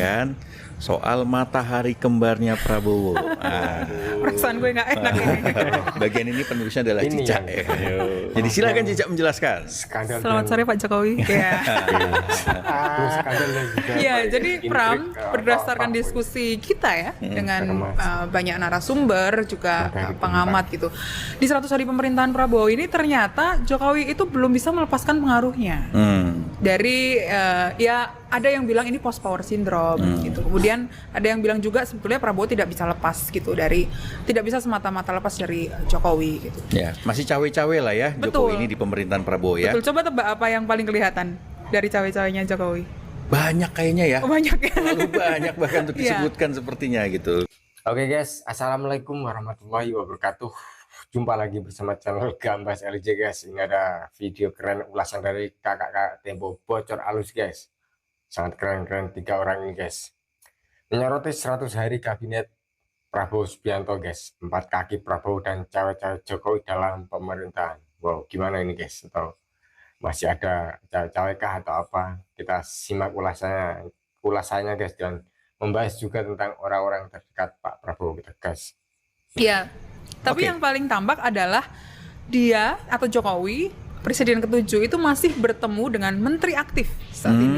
kan, soal matahari kembarnya Prabowo. Perasaan gue nggak enak ini. Bagian ini penulisnya adalah Ini Cicak ya. ya. Jadi silakan Cicak menjelaskan. Skandal Selamat sore Pak Jokowi. Ya. skandal dan juga Ya, jadi intrik, Pram, apa-apa. berdasarkan diskusi kita ya dengan banyak narasumber juga pengamat gitu. Di 100 hari pemerintahan Prabowo ini ternyata Jokowi itu belum bisa melepaskan pengaruhnya. Dari ya ada yang bilang ini post power syndrome gitu. Kemudian ada yang bilang juga sebetulnya Prabowo tidak bisa lepas gitu tidak bisa semata-mata lepas dari Jokowi gitu. Ya, masih cawe-cawe lah ya Betul. Jokowi ini di pemerintahan Prabowo ya. Betul, coba tebak apa yang paling kelihatan dari cawe-cawenya Jokowi? Banyak kayaknya ya. Oh, banyak ya. Terlalu banyak bahkan untuk Iya. disebutkan sepertinya gitu. Oke guys, assalamualaikum warahmatullahi wabarakatuh. Jumpa lagi bersama channel Gambas LJ guys. Ini ada video keren ulasan dari kakak Tempo bocor alus guys. Sangat keren-keren 3 orang ini guys. Menyoroti 100 hari kabinet Prabowo Subianto guys. 4 kaki Prabowo dan cawe-cawe Jokowi dalam pemerintahan. Wow, gimana ini guys? Atau masih ada cawe-cawe kah atau apa? Kita simak ulasannya guys, dan membahas juga tentang orang-orang terdekat Pak Prabowo kita guys. Iya. Tapi Oke. yang paling tampak adalah dia atau Jokowi Presiden ke-7 itu masih bertemu dengan menteri aktif saat ini.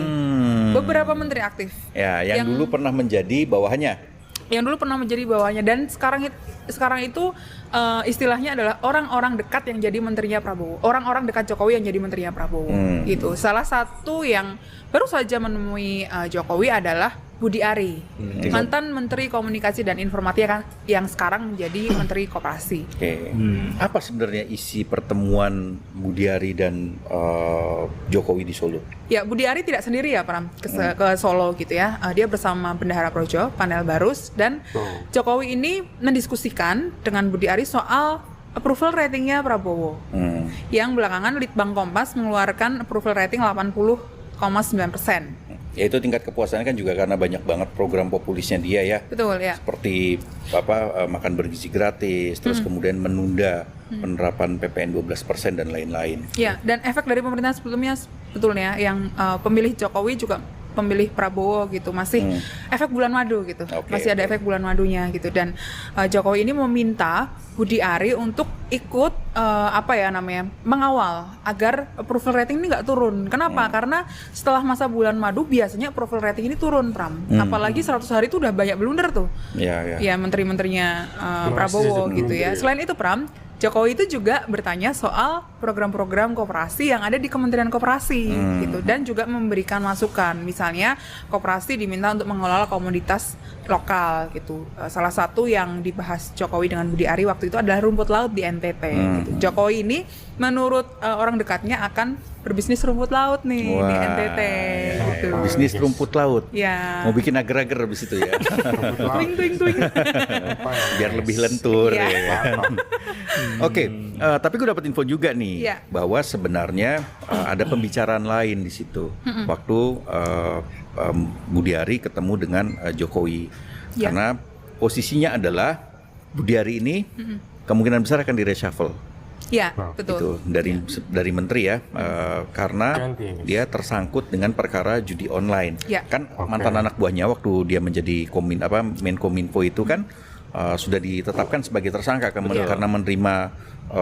Beberapa menteri aktif. Ya, yang dulu pernah menjadi bawahannya. Yang dulu pernah menjadi bawahnya dan sekarang itu istilahnya adalah orang-orang dekat yang jadi menterinya Prabowo. Orang-orang dekat Jokowi yang jadi menterinya Prabowo. Gitu. Salah satu yang baru saja menemui Jokowi adalah Budi Ari, mantan Menteri Komunikasi dan Informatika yang sekarang menjadi Menteri Koperasi. Oke. Apa sebenarnya isi pertemuan Budi Ari dan Jokowi di Solo? Ya, Budi Ari tidak sendiri ya, Pram, ke Solo gitu ya. Dia bersama Bendahara Projo, Panel Barus, dan Jokowi ini mendiskusikan dengan Budi Ari soal approval ratingnya Prabowo. Yang belakangan Litbang Kompas mengeluarkan approval rating 80,9%. Ya itu tingkat kepuasannya kan juga karena banyak banget program populisnya dia ya. Betul ya. Seperti makan bergizi gratis, terus kemudian menunda penerapan PPN 12% dan lain-lain. Ya, dan efek dari pemerintahan sebelumnya sebetulnya yang pemilih Jokowi juga pemilih Prabowo gitu masih efek bulan madu gitu. Masih ada efek bulan madunya gitu, dan Jokowi ini meminta Budi Ari untuk ikut mengawal agar approval rating ini nggak turun. Kenapa? Karena setelah masa bulan madu biasanya approval rating ini turun, Pram. Apalagi 100 hari itu udah banyak blunder tuh. Ya, menteri-menterinya Prabowo gitu ya. Selain itu, Pram, Jokowi itu juga bertanya soal program-program koperasi yang ada di Kementerian Koperasi gitu, dan juga memberikan masukan. Misalnya koperasi diminta untuk mengelola komoditas lokal gitu. Salah satu yang dibahas Jokowi dengan Budi Ari waktu itu adalah rumput laut di NTT gitu. Jokowi ini menurut orang dekatnya akan berbisnis rumput laut nih di NTT gitu. Bisnis rumput laut. Ya. Mau bikin agar-agar habis itu ya. Tuing. Biar lebih lentur Iya. ya. Oke, tapi gue dapat info juga nih bahwa sebenarnya ada pembicaraan lain di situ waktu Budi Ari ketemu dengan Jokowi, karena posisinya adalah Budi Ari ini kemungkinan besar akan di-reshuffle. Ya, betul. Itu dari menteri ya, karena dia tersangkut dengan perkara judi online. Kan mantan anak buahnya waktu dia menjadi Menkominfo itu kan sudah ditetapkan sebagai tersangka karena menerima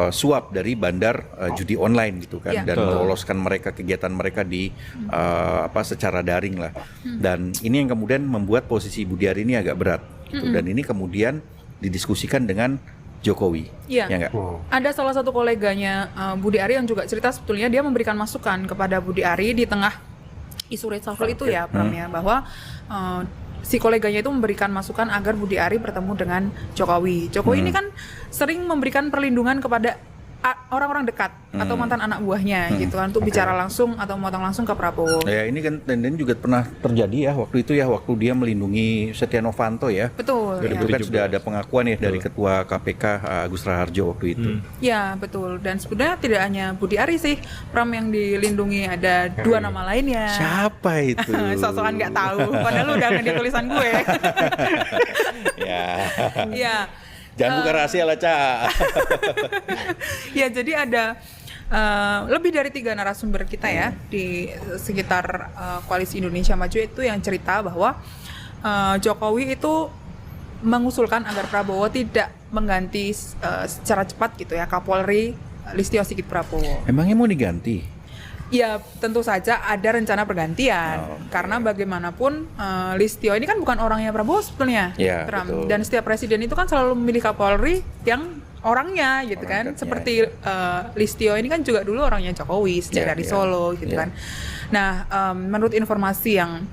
suap dari bandar judi online gitu kan, dan meloloskan mereka kegiatan mereka di secara daring lah. Dan ini yang kemudian membuat posisi Budi Ari ini agak berat gitu. Dan ini kemudian didiskusikan dengan Jokowi. Iya. Ya nggak? Ada salah satu koleganya Budi Ari yang juga cerita sebetulnya dia memberikan masukan kepada Budi Ari di tengah isu reshuffle itu ya, Pram ya, bahwa si koleganya itu memberikan masukan agar Budi Ari bertemu dengan Jokowi. Jokowi ini kan sering memberikan perlindungan kepada orang-orang dekat atau mantan anak buahnya gitu kan, untuk bicara langsung atau memotong langsung ke Prabowo. Ya ini kan dan juga pernah terjadi ya waktu itu ya, waktu dia melindungi Setia Novanto ya. Betul. Itu kan sudah ada pengakuan ya dari Ketua KPK Agus Raharjo waktu itu. Ya betul, dan sebenarnya tidak hanya Budi Ari sih, Pram, yang dilindungi, ada 2 nama lainnya. Siapa itu? Sok-sokan nggak tahu, padahal udah di tulisan gue. Ya. Jangan buka rahasia lah, Ca. Ya, jadi ada Lebih dari 3 narasumber kita ya di sekitar Koalisi Indonesia Maju itu yang cerita bahwa Jokowi itu mengusulkan agar Prabowo tidak mengganti secara cepat gitu ya Kapolri Listio Sigit Prabowo. Emangnya mau diganti? Ya tentu saja ada rencana pergantian karena bagaimanapun Listio ini kan bukan orangnya Prabowo sebetulnya, betul. Dan setiap presiden itu kan selalu memilih Kapolri yang orangnya gitu kan, seperti Listio ini kan juga dulu orangnya Jokowi sejak dari Solo gitu kan. Nah menurut informasi yang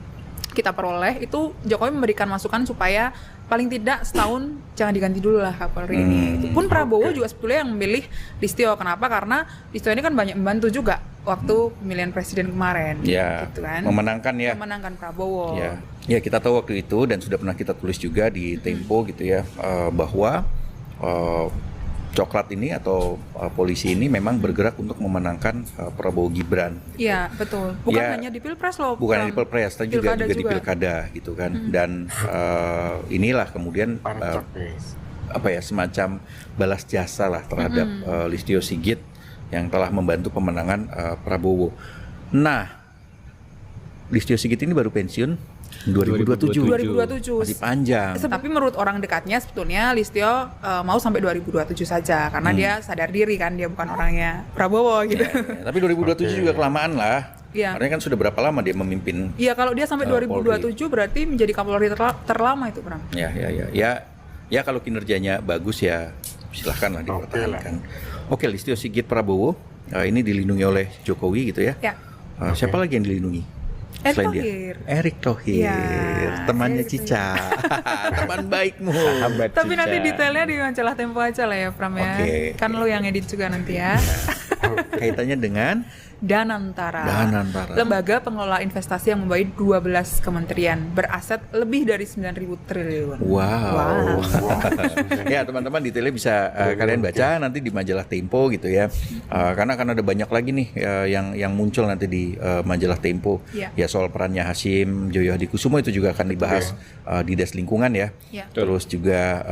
kita peroleh itu Jokowi memberikan masukan supaya paling tidak setahun jangan diganti dulu lah Kapolri ini. Itu pun Prabowo juga sebetulnya yang memilih Listio. Kenapa? Karena Listio ini kan banyak membantu juga waktu pemilihan presiden kemarin, gitu kan. Memenangkan Prabowo. Ya kita tahu waktu itu dan sudah pernah kita tulis juga di Tempo gitu ya, bahwa Coklat ini atau polisi ini memang bergerak untuk memenangkan Prabowo Gibran. Iya betul. Bukan hanya di Pilpres loh. Bukan hanya di Pilpres, tapi juga di Pilkada gitu kan. Dan inilah kemudian semacam balas jasa lah terhadap Listio Sigit yang telah membantu pemenangan Prabowo. Nah, Listio Sigit ini baru pensiun 2027. Masih panjang. Tapi menurut orang dekatnya sebetulnya Listio mau sampai 2027 saja karena dia sadar diri kan dia bukan orangnya Prabowo gitu. Tapi 2027 juga kelamaan lah. Karena kan sudah berapa lama dia memimpin. Iya, kalau dia sampai 2027 berarti menjadi Kapolri terlama itu, Bram. Ya kalau kinerjanya bagus ya silahkanlah dipertahankan. Oke, Listio Sigit Prabowo ini dilindungi oleh Jokowi gitu ya. Siapa lagi yang dilindungi? Selain dia, Erick Thohir, temannya Cica, teman baikmu. Tapi nanti detailnya di majalah Tempo aja lah ya, Pram ya. Kan lo yang edit juga nanti ya. Kaitannya dengan Danantara, lembaga pengelola investasi yang membawahi 12 kementerian beraset lebih dari 9.000 triliun. Wow. Ya teman-teman detailnya bisa kalian baca nanti di majalah Tempo gitu ya. Karena akan ada banyak lagi nih yang muncul nanti di majalah Tempo. Ya soal perannya Hasyim Joyo Hadikusumo itu juga akan dibahas di Des Lingkungan ya. Terus juga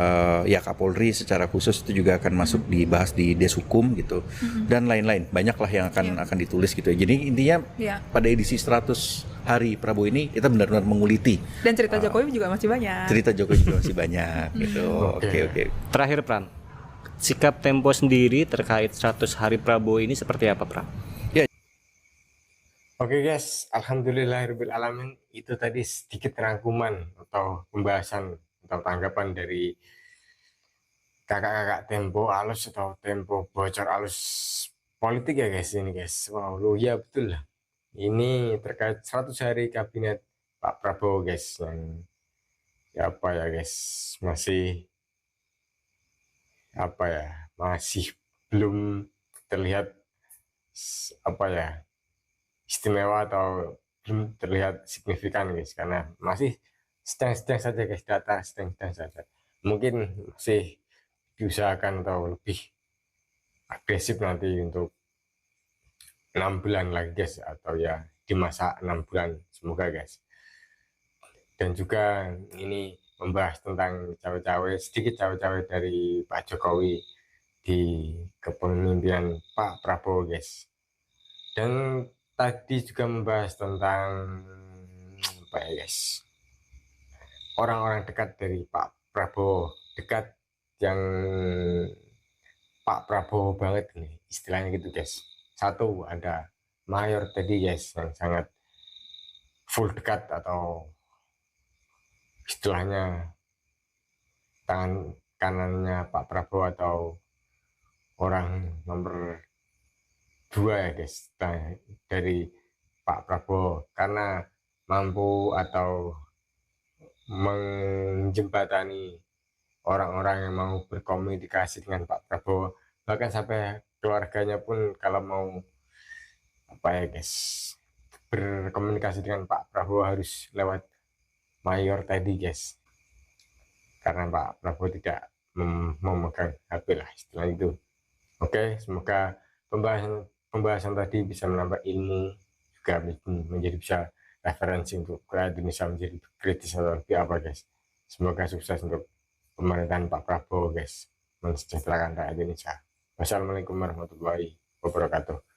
ya Kapolri secara khusus itu juga akan masuk dibahas di Des Hukum gitu. Dan lain-lain banyaklah yang akan ditulis gitu ya. Jadi intinya pada edisi 100 hari Prabowo ini kita benar-benar menguliti. Dan cerita Jokowi juga masih banyak. Gitu. Oke. Terakhir Pram, sikap Tempo sendiri terkait 100 hari Prabowo ini seperti apa Pram? Oke guys, alhamdulillahirabbil alamin, itu tadi sedikit rangkuman atau pembahasan atau tanggapan dari kakak-kakak Tempo Alus atau Tempo Bocor Alus politik ya guys ini guys. Wow, ya betul lah. Ini terkait 100 hari kabinet Pak Prabowo guys yang guys masih belum terlihat istimewa atau belum terlihat signifikan guys, karena masih sedang saja guys, data sedang saja. Mungkin masih diusahakan atau lebih agresif nanti untuk 6 bulan lagi guys, atau ya di masa 6 bulan semoga guys. Dan juga ini membahas tentang sedikit cawe-cawe dari Pak Jokowi di kepemimpinan Pak Prabowo guys. Dan tadi juga membahas tentang guys, orang-orang dekat dari Pak Prabowo, dekat yang Pak Prabowo banget nih istilahnya gitu guys. Satu ada Mayor tadi guys yang sangat full dekat atau istilahnya tangan kanannya Pak Prabowo atau orang nomor 2 ya guys dari Pak Prabowo, karena mampu atau menjembatani orang-orang yang mau berkomunikasi dengan Pak Prabowo, bahkan sampai keluarganya pun kalau mau berkomunikasi dengan Pak Prabowo harus lewat Mayor tadi guys, karena Pak Prabowo tidak memegang HP lah istilah itu. Oke, semoga pembahasan tadi bisa menambah ilmu, juga menjadi bisa referensi untuk rakyat Indonesia menjadi kritis atau lebih apa guys. Semoga sukses untuk pemerintahan Pak Prabowo guys, mensejahterakan rakyat Indonesia. Wassalamualaikum warahmatullahi wabarakatuh.